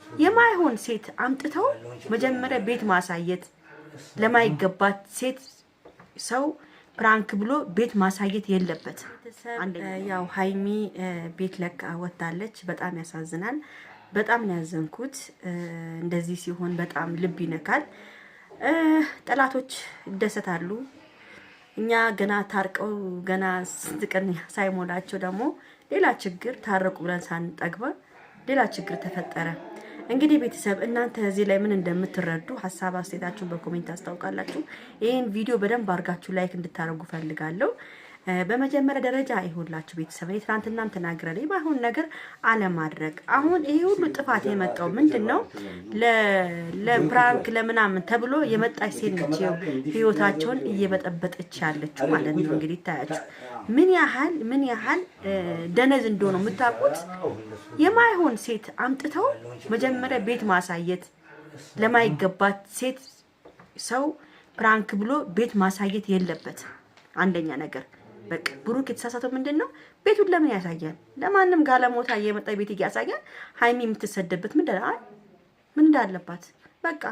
የማይሆን ሴት አምጥተው መጀመሪያ ቤት ማሳየት ለማይገባት ሴት ሰው ፕራንክ ብሎ ቤት ማሳየት የለበት። ያው ሃይሚ ቤት ለካ ወጣለች። በጣም ያሳዝናል። በጣም ነው ያዘንኩት። እንደዚህ ሲሆን በጣም ልብ ይነካል። ጠላቶች ይደሰታሉ። እኛ ገና ታርቀው ገና ስንት ቀን ሳይሞላቸው ደግሞ ሌላ ችግር ታረቁ ብለን ሳንጠግባ ሌላ ችግር ተፈጠረ። እንግዲህ ቤተሰብ እናንተ እዚህ ላይ ምን እንደምትረዱ ሐሳብ አስተያየታችሁን በኮሜንት አስታውቃላችሁ። ይሄን ቪዲዮ በደንብ አድርጋችሁ ላይክ እንድታረጉ ፈልጋለሁ። በመጀመሪያ ደረጃ ይሁንላችሁ ቤተሰብ እኔ ትናንትናም ተናግረለኝ ባይሆን ነገር አለማድረግ። አሁን ይሄ ሁሉ ጥፋት የመጣው ምንድነው? ለፕራንክ ለምናምን ተብሎ የመጣች ሴት ነች ህይወታቸውን እየበጠበጠች ያለችው ማለት ነው። እንግዲህ ታያችሁ ምን ያህል ደነዝ እንደሆነ የምታውቁት። የማይሆን ሴት አምጥተው መጀመሪያ ቤት ማሳየት ለማይገባት ሴት ሰው ፕራንክ ብሎ ቤት ማሳየት የለበት። አንደኛ ነገር በቃ ብሩክ የተሳሳተው ምንድነው? ቤቱን ለምን ያሳያል? ለማንም ጋለሞታ እየመጣ ቤት ያሳያል። ሃይሚ የምትሰደበት ምን እንዳለባት በቃ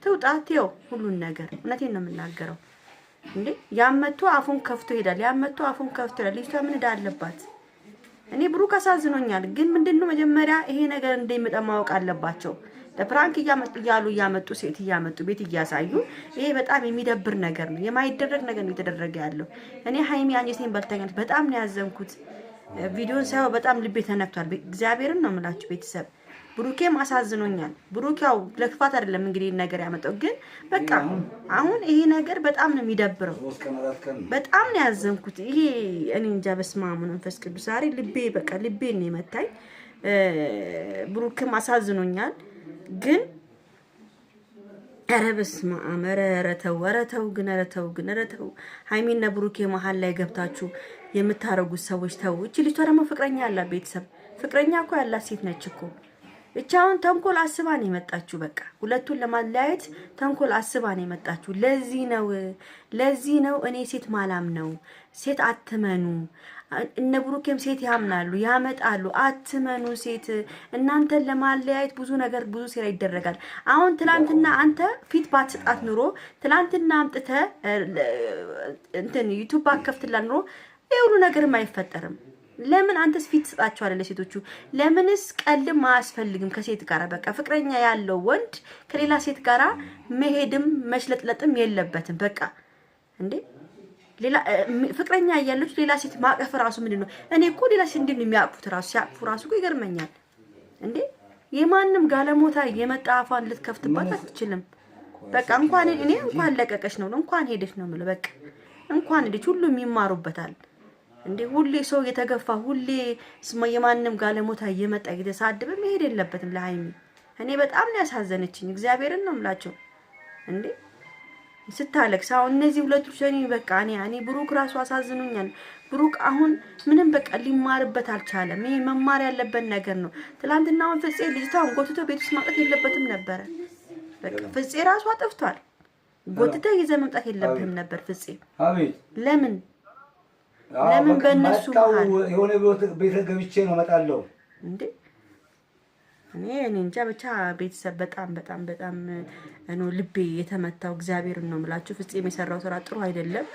ትውጣ ትየው ሁሉን ነገር። እውነቴን ነው የምናገረው እንዴ። ያመጡ አፉን ከፍቶ ይሄዳል። ልጅቷ ምን እንዳለባት እኔ ብሩክ አሳዝኖኛል። ግን ምንድነው መጀመሪያ ይሄ ነገር እንደሚመጣ ማወቅ አለባቸው። ለፕራንክ እያመጡ ሴት እያመጡ ቤት እያሳዩ ይሄ በጣም የሚደብር ነገር ነው። የማይደረግ ነገር ነው የተደረገ ያለው። እኔ ሃይሚ አንጀቴን በልታኛል። በጣም ነው ያዘንኩት። ቪዲዮን ሳይው በጣም ልቤ ተነክቷል። እግዚአብሔርን ነው የምላችሁ ቤተሰብ። ብሩኬም አሳዝኖኛል። ብሩክ ያው ለክፋት አይደለም እንግዲህ ነገር ያመጣው፣ ግን በቃ አሁን ይሄ ነገር በጣም ነው የሚደብረው። በጣም ነው ያዘንኩት። ይሄ እኔ እንጃ በስመ አብ መንፈስ ቅዱስ ዛሬ ልቤን ነው የመታኝ። ብሩክም አሳዝኖኛል። ግን ኧረ በስመ አብ ኧረ ተው ግን ሃይሚና ብሩኬ መሀል ላይ ገብታችሁ የምታረጉት ሰዎች ተው። እቺ ልጅቷ ደግሞ ፍቅረኛ ያላት ቤተሰብ ፍቅረኛ እኮ ያላት ሴት ነች እኮ። ብቻውን ተንኮል አስባ ነው የመጣችሁ። በቃ ሁለቱን ለማለያየት ተንኮል አስባ ነው የመጣችሁ። ለዚህ ነው እኔ ሴት ማላም ነው። ሴት አትመኑ። እነ ብሩኬም ሴት ያምናሉ ያመጣሉ። አትመኑ ሴት። እናንተን ለማለያየት ብዙ ሴራ ይደረጋል። አሁን ትላንትና አንተ ፊት ባትሰጣት ኑሮ ትላንትና አምጥተ ዩቲዩብ ባከፍትላ ኑሮ ይሄ ሁሉ ነገርም አይፈጠርም። ለምን አንተስ ፊት ትሰጣቸዋለህ ለሴቶቹ? ለምንስ ቀልም አያስፈልግም ከሴት ጋር? በቃ ፍቅረኛ ያለው ወንድ ከሌላ ሴት ጋር መሄድም መሽለጥለጥም የለበትም። በቃ እንዴ ሌላ ፍቅረኛ ያለች ሌላ ሴት ማቀፍ ራሱ ምንድነው? እኔ እኮ ሌላ ሴት እንዴት ነው የሚያቅፉት? ሲያቅፉ ራሱ እኮ ይገርመኛል። እንዴ የማንም ጋለሞታ የመጣ አፋን ልትከፍትባት አትችልም። በቃ እንኳን ለቀቀሽ ነው እንኳን ሄደሽ ነው የምለው። በቃ እንኳን ሄደሽ ሁሉም ይማሩበታል። እንዴ ሁሌ ሰው የተገፋ ሁሌ የማንም ጋለሞታ እየመጣ እየተሳደበ መሄድ የለበትም። ለሃይሚ እኔ በጣም ነው ያሳዘነችኝ። እግዚአብሔርን ነው የምላቸው እንዴ ስታለቅስ። አሁን እነዚህ ሁለቱ ሸኒ በቃ እኔ ብሩክ ራሱ አሳዝኑኛል። ብሩክ አሁን ምንም በቃ ሊማርበት አልቻለም። ይሄ መማር ያለበት ነገር ነው። ትላንትና ፍፄ ልጅቷን ጎትቶ ቤት ውስጥ ማውጣት የለበትም ነበር። በቃ ፍፄ ራሱ አጥፍቷል። ጎትተ ይዘህ መምጣት የለብህም ነበር ፍፄ። ለምን በእነሱ መሀል የሆነ ቤት ገብቼ ነው እመጣለሁ እንዴ? እኔ እንጃ ብቻ ቤተሰብ በጣም ነው ልቤ የተመታው። እግዚአብሔርን ነው የምላችሁ። ፍፄም የሰራው ስራ ጥሩ አይደለም።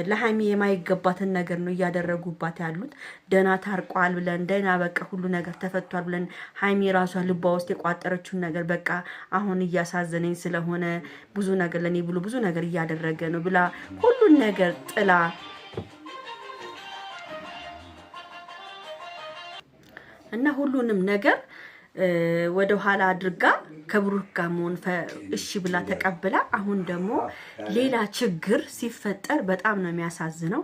ለሃይሚ የማይገባትን ነገር ነው እያደረጉባት ያሉት። ደና ታርቋል ብለን ደና በቃ ሁሉ ነገር ተፈቷል ብለን ሃይሚ ራሷ ልቧ ውስጥ የቋጠረችውን ነገር በቃ አሁን እያሳዘነኝ ስለሆነ ብዙ ነገር ለኔ ብሎ ብዙ ነገር እያደረገ ነው ብላ ሁሉን ነገር ጥላ እና ሁሉንም ነገር ወደ ኋላ አድርጋ ከብሩክ ጋር መሆን እሺ ብላ ተቀብላ አሁን ደግሞ ሌላ ችግር ሲፈጠር በጣም ነው የሚያሳዝነው።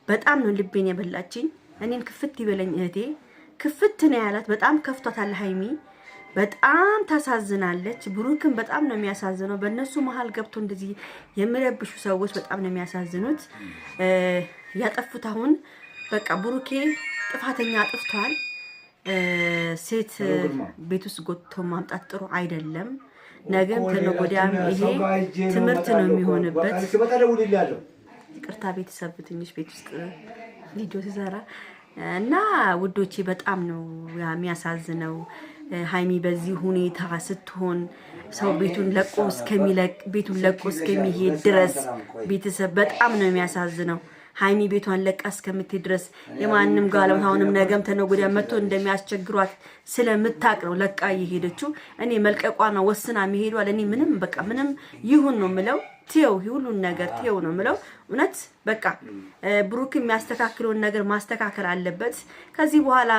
በጣም ነው ልቤን የበላችኝ። እኔን ክፍት ይበለኝ እህቴ ክፍት ነው ያላት። በጣም ከፍቷታል ሃይሚ በጣም ታሳዝናለች። ብሩክን በጣም ነው የሚያሳዝነው። በእነሱ መሀል ገብቶ እንደዚህ የሚረብሹ ሰዎች በጣም ነው የሚያሳዝኑት። ያጠፉት አሁን በቃ ብሩኬ ጥፋተኛ አጥፍቷል። ሴት ቤት ውስጥ ጎትቶ ማምጣት ጥሩ አይደለም። ነገም ተነጎዳም ይሄ ትምህርት ነው የሚሆንበት። ይቅርታ ቤተሰብ ትንሽ ቤት ውስጥ ቪዲዮ ሲሰራ እና ውዶቼ በጣም ነው የሚያሳዝነው። ሃይሚ በዚህ ሁኔታ ስትሆን ሰው ቤቱን ለቆ እስከሚሄድ ድረስ ቤተሰብ በጣም ነው የሚያሳዝነው። ሃይሚ ቤቷን ለቃ እስከምትሄድ ድረስ የማንም ጋለውታውንም ነገም ተነጎዲያ መጥቶ እንደሚያስቸግሯት ስለምታቅ ነው ለቃ እየሄደችው። እኔ መልቀቋና ወስና መሄዷ ለኔ ምንም በቃ ምንም ይሁን ነው ምለው። ቴው ሁሉን ነገር ቴው ነው ምለው። እውነት በቃ ብሩክ የሚያስተካክለውን ነገር ማስተካከል አለበት። ከዚህ በኋላ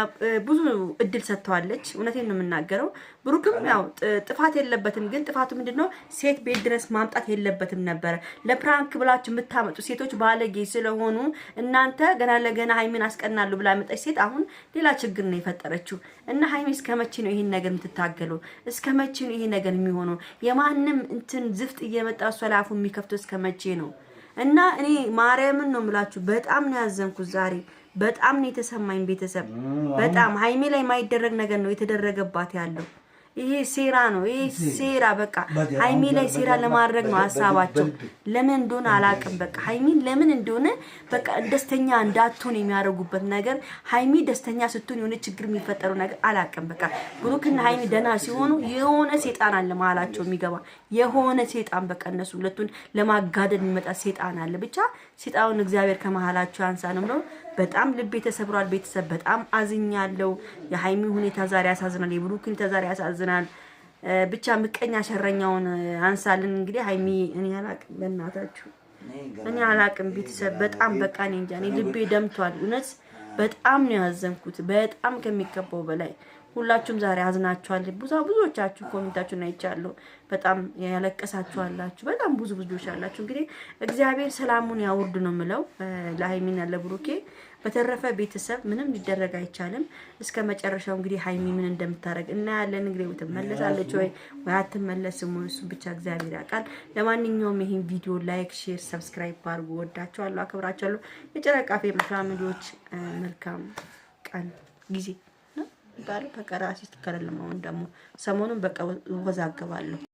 ብዙ እድል ሰጥተዋለች። እውነቴን ነው የምናገረው። ብሩክም ያው ጥፋት የለበትም፣ ግን ጥፋቱ ምንድነው ሴት ቤት ድረስ ማምጣት የለበትም ነበር። ለፕራንክ ብላችሁ የምታመጡ ሴቶች ባለጌ ስለሆኑ እናንተ ገና ለገና ሃይሚን አስቀናለሁ ብላ መጣች ሴት አሁን ሌላ ችግር ነው የፈጠረችው። እና ሃይሚ እስከመቼ ነው ይሄን ነገር የምትታገለው? እስከመቼ ነው ይሄ ነገር የሚሆነው? የማንም እንትን ዝፍጥ እየመጣ ሷላፉ የሚከፍተው እስከመቼ ነው? እና እኔ ማርያምን ነው የምላችሁ በጣም ነው ያዘንኩት ዛሬ። በጣም ነው የተሰማኝ ቤተሰብ። በጣም ሃይሚ ላይ የማይደረግ ነገር ነው የተደረገባት ያለው። ይሄ ሴራ ነው። ይሄ ሴራ በቃ ሃይሚ ላይ ሴራ ለማድረግ ነው ሐሳባቸው። ለምን እንደሆነ አላቅም። በቃ ሃይሚ ለምን እንደሆነ በቃ ደስተኛ እንዳትሆን የሚያደርጉበት ነገር ሃይሚ ደስተኛ ስትሆን የሆነ ችግር የሚፈጠረው ነገር አላቅም። በቃ ብሩክና ሃይሚ ደና ሲሆኑ የሆነ ሴጣን አለ መሀላቸው የሚገባ የሆነ ሴጣን በቃ እነሱ ሁለቱን ለማጋደል የሚመጣ ሴጣን አለ። ብቻ ሴጣኑን እግዚአብሔር ከመሀላቸው ያንሳ ነው ብለው በጣም ልቤ ተሰብሯል ቤተሰብ። በጣም አዝኛለሁ። የሃይሚ ሁኔታ ዛሬ ያሳዝናል። የብሩክ ሁኔታ ዛሬ ያሳዝናል። ብቻ ምቀኛ ሸረኛውን አንሳልን። እንግዲህ ሃይሚ እኔ አላቅም፣ በእናታችሁ እኔ አላቅም ቤተሰብ። በጣም በቃ እኔ እንጃ፣ እኔ ልቤ ደምቷል። እውነት በጣም ነው ያዘንኩት፣ በጣም ከሚገባው በላይ። ሁላችሁም ዛሬ አዝናችኋል። ብዙዎቻችሁ ኮሜንታችሁን አይቻለሁ። በጣም ያለቀሳችሁ አላችሁ፣ በጣም ብዙዎች አላችሁ። እንግዲህ እግዚአብሔር ሰላሙን ያውርድ ነው የምለው ለሃይሚና ለብሩኬ። በተረፈ ቤተሰብ ምንም ሊደረግ አይቻልም። እስከ መጨረሻው እንግዲህ ሃይሚ ምን እንደምታረግ እናያለን። እንግዲህ ትመለሳለች ወይ አትመለስም እሱ ብቻ እግዚአብሔር ያውቃል። ለማንኛውም ይሄን ቪዲዮ ላይክ፣ ሼር፣ ሰብስክራይብ አድርጉ። ወዳችኋለሁ፣ አክብራችኋለሁ። የጨረቃ ፋሚሊዎች መልካም ቀን ጊዜ ባለ በቀራ ሲስተከረለም። አሁን ደግሞ ሰሞኑን በቃ ወዛገባለሁ።